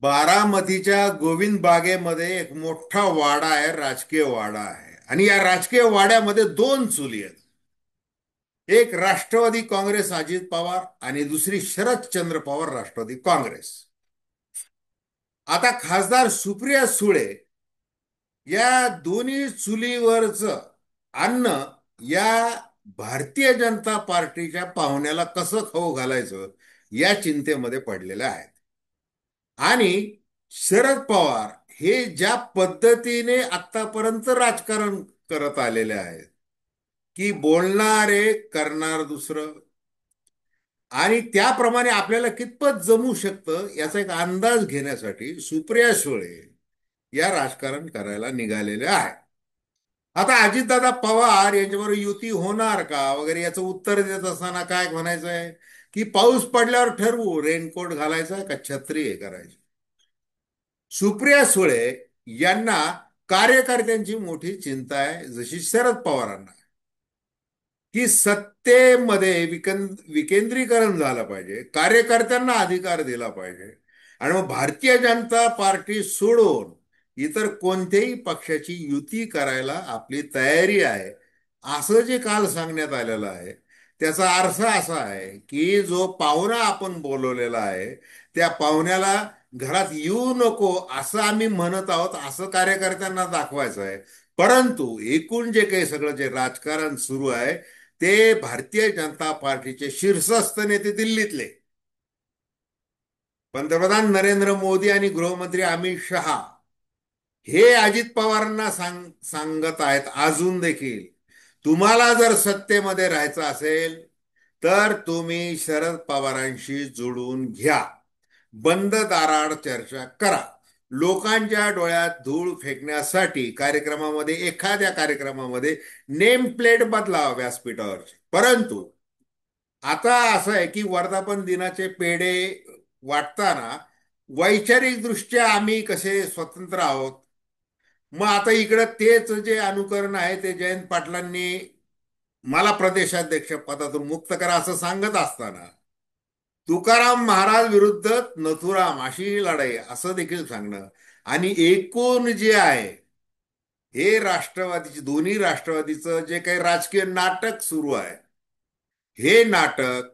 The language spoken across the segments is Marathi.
बारामतीच्या गोविंद बागेमध्ये एक मोठा वाडा आहे, राजकीय वाडा आहे. आणि या राजकीय वाड्यामध्ये दोन चुली आहेत. एक राष्ट्रवादी काँग्रेस अजित पवार आणि दुसरी शरदचंद्र पवार राष्ट्रवादी काँग्रेस. आता खासदार सुप्रिया सुळे या दोन्ही चुलीवरच अन्न या भारतीय जनता पार्टीच्या पाहुण्याला कसं खाऊ घालायचं या चिंतेमध्ये पडलेल्या आहेत. आणि शरद पवार हे ज्या पद्धतीने आतापर्यंत राजकारण करत आलेले आहेत की बोलणारे करणार दुसरं, आणि त्याप्रमाणे आपल्याला कितपत जमू शकतं याचा एक अंदाज घेण्यासाठी सुप्रिया सुळे या राजकारण करायला निघालेल्या आहेत. आता अजितदादा पवार यांच्याबरोबर युती होणार का वगैरे याचं उत्तर देत असताना काय म्हणायचंय की पाऊस पडल्यावर ठरवू रेनकोट घालायचा का छत्री हे करायची. सुप्रिया सुळे यांना कार्यकर्त्यांची मोठी चिंता आहे, जशी शरद पवारांना, की सत्तेमध्ये विकेंद्रीकरण झालं पाहिजे, कार्यकर्त्यांना अधिकार दिला पाहिजे. आणि मग भारतीय जनता पार्टी सोडून इतर कोणत्याही पक्षाची युती करायला आपली तयारी आहे, असं जे काल सांगण्यात आलेलं आहे. त्याचा अर्थ असा आहे की जो पाहुणा आपण बोलवलेला आहे त्या पाहुण्याला घरात येऊ नको असं आम्ही म्हणत आहोत, असं कार्यकर्त्यांना दाखवायचं आहे. परंतु एकूण जे काही सगळं जे राजकारण सुरू आहे ते भारतीय जनता पार्टीचे शीर्षस्थ नेते दिल्लीतले पंतप्रधान नरेंद्र मोदी आणि गृहमंत्री अमित शहा हे अजित पवारांना सांगत आहेत अजून देखील, तुम्हाला जर सत्तेमध्ये राहायचं असेल तर तुम्ही शरद पवारांशी जोडून घ्या, बंद दाराआड चर्चा करा. लोकांच्या डोळ्यात धूळ फेकण्यासाठी कार्यक्रमामध्ये, एखाद्या कार्यक्रमामध्ये नेम प्लेट बदला व्यासपीठावरचे. परंतु आता असं आहे की वर्धापन दिनाचे पेढे वाटताना वैचारिक दृष्ट्या आम्ही कसे स्वतंत्र आहोत. मग आता इकडं तेच जे अनुकरण आहे ते जयंत पाटलांनी मला प्रदेशाध्यक्ष पदातून मुक्त करा असं सांगत असताना तुकाराम महाराज विरुद्ध नथुराम अशी लढाई असं देखील सांगणं, आणि एकूण जे आहे हे राष्ट्रवादीचे, दोन्ही राष्ट्रवादीचं जे काही राजकीय नाटक सुरू आहे, हे नाटक,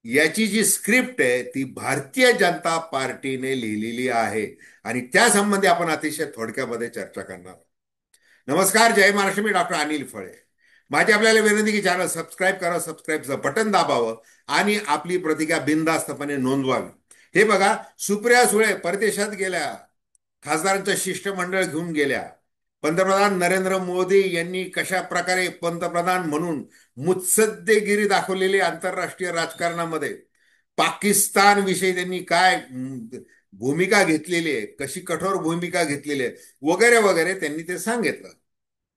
याची जी स्क्रिप्ट आहे ती भारतीय जनता पार्टीने लिहिलेली आहे. आणि त्या संबंधी आपण अतिशय थोडक्यामध्ये चर्चा करणार. नमस्कार, जय महाराष्ट्र. मी डॉक्टर अनिल फळे. माझी आपल्याला विनंती की चॅनल सबस्क्राईब करा, सबस्क्राईबचं बटन दाबावं आणि आपली प्रतिक्रिया बिनधास्तपणे नोंदवावी. हे बघा, सुप्रिया सुळे परदेशात गेल्या, खासदारांचं शिष्टमंडळ घेऊन गेल्या. पंतप्रधान नरेंद्र मोदी यांनी कशा प्रकारे पंतप्रधान म्हणून मुत्सद्देगिरी दाखवलेली आंतरराष्ट्रीय राजकारणामध्ये, पाकिस्तान विषयी त्यांनी काय भूमिका घेतलेली आहे, कशी कठोर भूमिका घेतलेली आहे वगैरे वगैरे त्यांनी ते सांगितलं.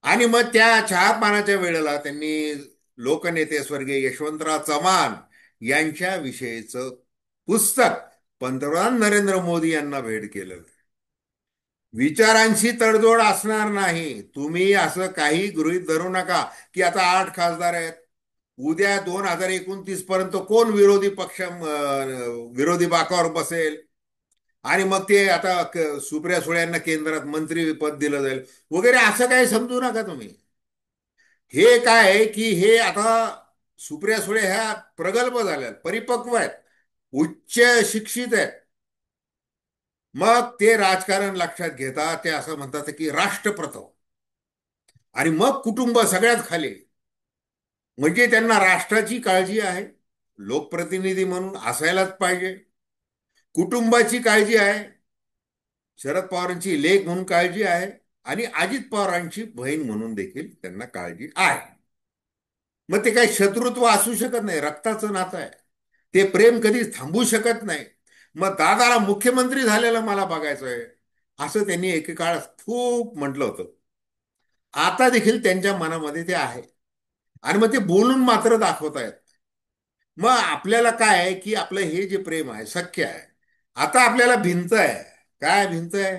आणि मग त्या चहापानाच्या वेळेला त्यांनी लोकनेते स्वर्गीय यशवंतराव चव्हाण यांच्या विषयीचं पुस्तक पंतप्रधान नरेंद्र मोदी यांना भेट केलं. विचारांशी तडजोड असणार नाही. तुम्ही असं काही गृहीत धरू नका की आता 8 खासदार आहेत, उद्या 2029 पर्यंत कोण विरोधी पक्ष विरोधी बाकावर बसेल आणि मग ते आता सुप्रिया सुळे यांना केंद्रात मंत्री पद दिलं जाईल वगैरे, असं काही समजू नका तुम्ही. हे काय आहे की हे आता सुप्रिया सुळे ह्या प्रगल्भ झाल्या, परिपक्व आहेत, उच्च शिक्षित आहेत. मग ते राजकारण लक्षात घेतात, ते असं म्हणतात की राष्ट्रप्रथम आणि मग कुटुंब सगळ्यात खाली. म्हणजे त्यांना राष्ट्राची काळजी आहे, लोकप्रतिनिधी म्हणून असायलाच पाहिजे. कुटुंबाची काळजी आहे, शरद पवारांची लेक म्हणून काळजी आहे, आणि अजित पवारांची बहीण म्हणून देखील त्यांना काळजी आहे. मग ते काही शत्रुत्व असू शकत नाही, रक्ताचं नातं आहे, ते प्रेम कधीच थांबू शकत नाही. मग दादाला मुख्यमंत्री झालेलं मला बघायचं आहे असं त्यांनी एकेकाळ खूप म्हटलं होतं. आता देखील त्यांच्या मनामध्ये ते आहे आणि मग ते बोलून मात्र दाखवतायत. मग आपल्याला काय आहे की आपलं हे जे प्रेम आहे सख्य आहे, आता आपल्याला भिंत आहे. काय भिंत आहे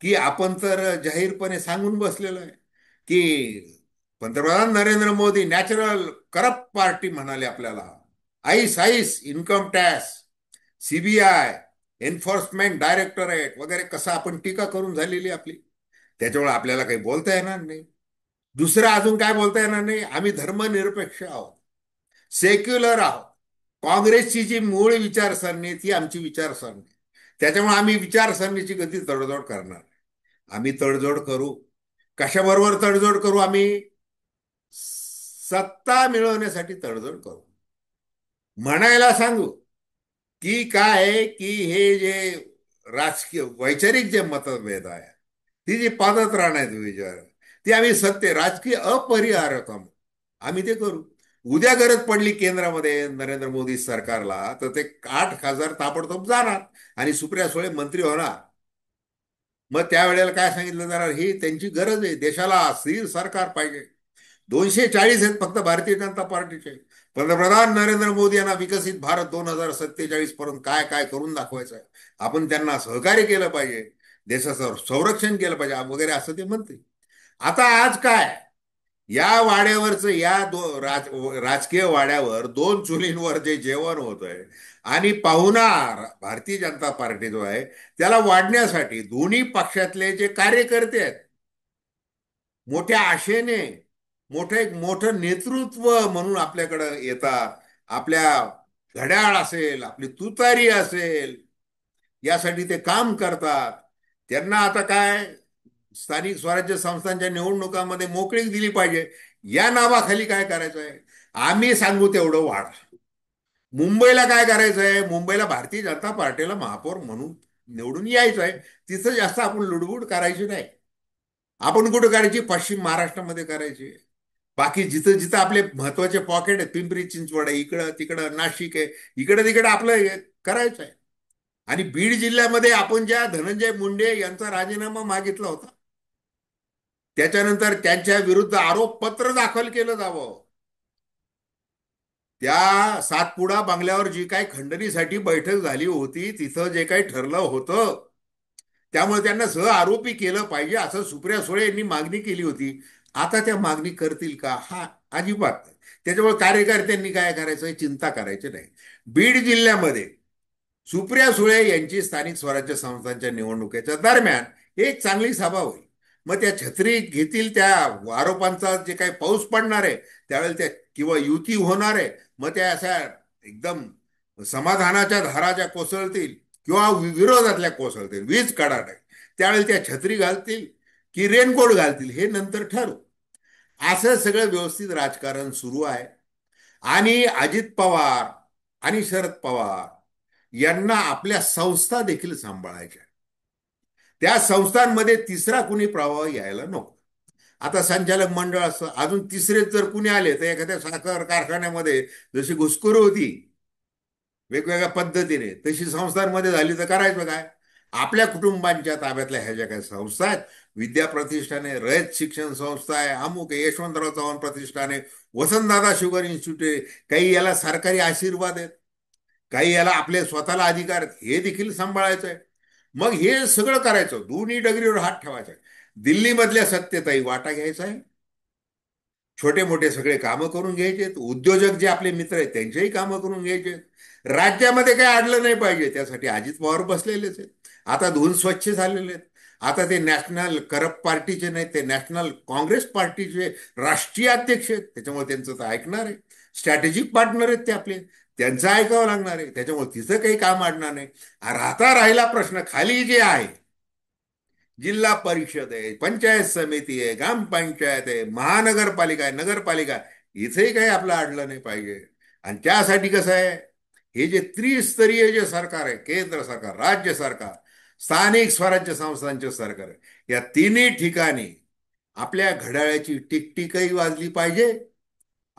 की आपण तर जाहीरपणे सांगून बसलेलो आहे की पंतप्रधान Narendra Modi natural corrupt party म्हणाले आपल्याला. Ice ice income tax, CBI, enforcement directorate वगैरे कसं आपण टीका करून झालेली आपली. त्याच्यामुळे आपल्याला काही बोलता येणार नाही. दुसरं अजून काय बोलता येणार नाही, आम्ही धर्मनिरपेक्ष आहोत, सेक्युलर आहोत. काँग्रेसची जी मूळ विचारसरणी ती आमची विचारसरणी, त्याच्यामुळे आम्ही विचारसरणीची गती तडजोड करणार. आम्ही तडजोड करू. कशाबरोबर तडजोड करू आम्ही? सत्ता मिळवण्यासाठी तडजोड करू. म्हणायला सांगू की काय आहे, की हे जे राजकीय वैचारिक जे मतभेद आहे, ती जी पादत राहण्यात विचार, ती आम्ही सत्य राजकीय अपरिहार्यता आम्ही ते करू. उद्या गरज पडली केंद्रामध्ये नरेंद्र मोदी सरकारला, तर ते 8 खासदार ताबडतोब जाणार आणि सुप्रिया सुळे मंत्री होणार. मग त्यावेळेला काय सांगितलं जाणार, ही त्यांची गरज आहे, देशाला स्थिर सरकार पाहिजे. 240 आहेत फक्त भारतीय जनता पार्टीचे. पंतप्रधान नरेंद्र मोदी यांना विकसित भारत 2047 पर्यंत काय काय करून दाखवायचं आहे, आपण त्यांना सहकार्य केलं पाहिजे, देशाचं संरक्षण केलं पाहिजे वगैरे असं ते म्हणते. आता आज काय, या वाड्यावरचं या राजकीय वाड्यावर 2 चुलींवर जे जेवण होत आहे आणि पाहुणार भारतीय जनता पार्टी जो आहे, त्याला वाढण्यासाठी दोन्ही पक्षातले जे कार्यकर्ते आहेत मोठ्या आशेने, मोठं नेतृत्व म्हणून आपल्याकडं येतात. आपल्या घड्याळ असेल, आपली तुतारी असेल, यासाठी ते काम करतात. त्यांना आता काय, स्थानिक स्वराज्य संस्थांच्या निवडणुकांमध्ये मोकळीक दिली पाहिजे, या नावाखाली काय करायचं आहे, आम्ही सांगू तेवढं वाढ. मुंबईला काय करायचं आहे, मुंबईला भारतीय जनता पार्टीला महापौर म्हणून निवडून यायचं आहे. तिथं जास्त आपण लुडबुड करायची नाही. आपण कुठं करायची, पश्चिम महाराष्ट्रामध्ये करायची. बाकी जिथं जिथं आपले महत्वाचे पॉकेट आहेत, पिंपरी चिंचवड आहे, इकडं तिकडं नाशिक आहे, इकडे तिकडे आपलं करायचं आहे. आणि बीड जिल्ह्यामध्ये आपण ज्या धनंजय मुंडे यांचा राजीनामा मागितला होता, त्याच्यानंतर त्यांच्या विरुद्ध आरोपपत्र दाखल केलं जावं. त्या सातपुडा बंगल्यावर जी काही खंडणीसाठी बैठक झाली होती, तिथं जे काही ठरलं होतं, त्यामुळे त्यांना सह आरोपी केलं पाहिजे असं सुप्रिया सुळे यांनी मागणी केली होती. आता त्या मागणी करतील का? हा अजिबात नाही. त्याच्यामुळे कार्यकर्त्यांनी काय करायचं, चिंता करायची नाही. बीड जिल्ह्यामध्ये सुप्रिया सुळे यांची स्थानिक स्वराज्य संस्थांच्या निवडणुकीच्या दरम्यान एक चांगली सभा होईल. मग त्या छत्री घेतील, त्या आरोपांचा जे काही पाऊस पडणार आहे त्यावेळेला त्या, किंवा युती होणार आहे, मग त्या अशा एकदम समाधानाच्या धारा ज्या कोसळतील किंवा विरोधातल्या कोसळतील, वीज कडाडे, त्यावेळेला त्या छत्री घालतील की रेनकोट घालतील, हे नंतर ठरवू. असं सगळं व्यवस्थित राजकारण सुरू आहे. आणि अजित पवार आणि शरद पवार यांना आपल्या संस्था देखील सांभाळायच्या. त्या संस्थांमध्ये तिसरा कुणी प्रभाव यायला नको. आता संचालक मंडळ असं अजून तिसरेच जर कुणी आले, तर एखाद्या साखर कारखान्यामध्ये जशी घुसखोरी होती वेगवेगळ्या पद्धतीने, तशी संस्थांमध्ये झाली तर करायचं काय? आपल्या कुटुंबांच्या ताब्यातल्या ह्या ज्या काही संस्था आहेत, विद्या प्रतिष्ठाने, रयत शिक्षण संस्था आहे, अमुक आहे, यशवंतराव चव्हाण प्रतिष्ठान आहे, वसंतदादा शुगर इन्स्टिट्यूट आहे, काही याला सरकारी आशीर्वाद आहेत, काही याला आपले स्वतःला अधिकार आहेत, हे देखील सांभाळायचं आहे. मग हे सगळं करायचं, दोन्ही डगरीवर हात ठेवायचा आहे. दिल्लीमधल्या सत्तेतही वाटा घ्यायचा आहे, छोटे मोठे सगळे कामं करून घ्यायचे, उद्योजक जे आपले मित्र आहेत त्यांचेही कामं करून घ्यायचे. राज्यामध्ये काही अडलं नाही पाहिजे, त्यासाठी अजित पवार बसलेलेच आहेत. आता धुवून स्वच्छ झालेले आहेत. आता ते नॅशनल करप्ट पार्टीचे नाहीत, ते नॅशनल काँग्रेस पार्टीचे राष्ट्रीय अध्यक्ष आहेत, त्याच्यामुळे त्यांचं तर ऐकणार आहे. स्ट्रॅटेजिक पार्टनर आहेत ते आपले, त्यांचं ऐकावं लागणार आहे. त्याच्यामुळे तिचं काही काम अडणार नाही. आता राहिला प्रश्न खाली जे आहे, जिल्हा परिषद आहे, पंचायत समिती आहे, ग्रामपंचायत आहे, महानगरपालिका आहे, नगरपालिका आहे, इथेही काही आपलं अडलं नाही पाहिजे. आणि त्यासाठी कसं आहे, हे जे त्रिस्तरीय जे सरकार आहे, केंद्र सरकार, राज्य सरकार, स्थानिक स्वराज्य संस्थांचे सरकार आहे, या तिन्ही ठिकाणी आपल्या घड्याळ्याची टिकटिकही वाजली पाहिजे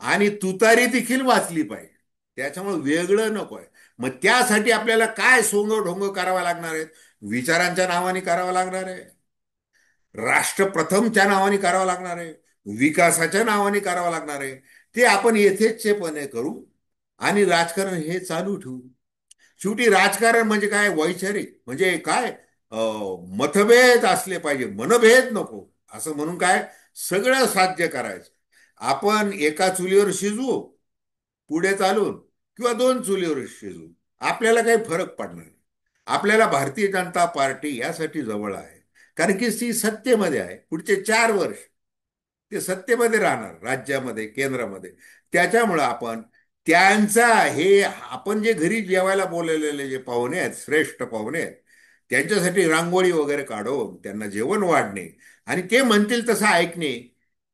आणि तुतारी देखील वाचली पाहिजे. त्याच्यामुळे वेगळं नको आहे. मग त्यासाठी आपल्याला काय सोंग करावा लागणार आहेत? विचारांच्या नावाने करावं लागणार आहे, राष्ट्रप्रथमच्या नावाने करावं लागणार आहे, विकासाच्या नावाने करावं लागणार आहे. ते आपण यथेच्छेपणे करू आणि राजकारण हे चालू ठेवू. शेवटी राजकारण म्हणजे काय, वैचारिक म्हणजे काय, मतभेद असले पाहिजे, मनभेद नको. असं म्हणून काय, सगळं साध्य करायचं. आपण एका चुलीवर शिजवू पुढे चालून, किंवा 2 चुलीवर शिजवू, आपल्याला काही फरक पडणार नाही. आपल्याला भारतीय जनता पार्टी यासाठी जवळ आहे कारण की ती सत्तेमध्ये आहे. पुढचे 4 वर्ष ते सत्तेमध्ये राहणार, राज्यामध्ये, केंद्रामध्ये. त्याच्यामुळं आपण त्यांचा हे आपण जे घरी जेवायला बोलवलेले जे पाहुणे आहेत, श्रेष्ठ पाहुणे आहेत, त्यांच्यासाठी रांगोळी वगैरे काढून त्यांना जेवण वाढणे आणि ते म्हणतील तसं ऐकणे,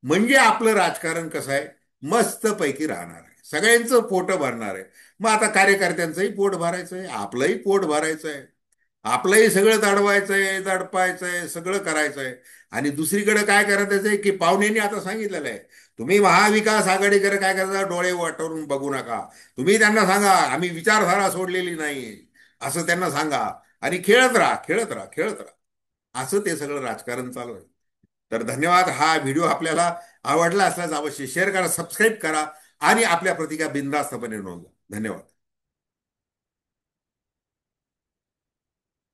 म्हणजे आपलं राजकारण कसं आहे, मस्तपैकी राहणार आहे, सगळ्यांचं पोट भरणार आहे. मग आता कार्यकर्त्यांचंही पोट भरायचं आहे, आपलंही पोट भरायचं आहे, आपलंही सगळं दडवायचंय, दडपायचंय, सगळं करायचंय. आणि दुसरीकडे काय करायचं आहे की पाहुण्यांनी आता सांगितलेलं आहे, तुम्ही महाविकास आघाडीकडे काय करता, डोळे वाटवून बघू नका. तुम्ही त्यांना सांगा आम्ही विचारधारा सोडलेली नाही, असं त्यांना सांगा. आणि खेळत राहा, खेळत राहा, खेळत राहा, असं ते सगळं राजकारण चालू आहे. तर धन्यवाद. हा व्हिडिओ आपल्याला आवडला असल्यास अवश्य शेअर करा, सबस्क्राईब करा आणि आपल्या प्रतिक्रिया बिनधास्तपणे नोंदवा. धन्यवाद.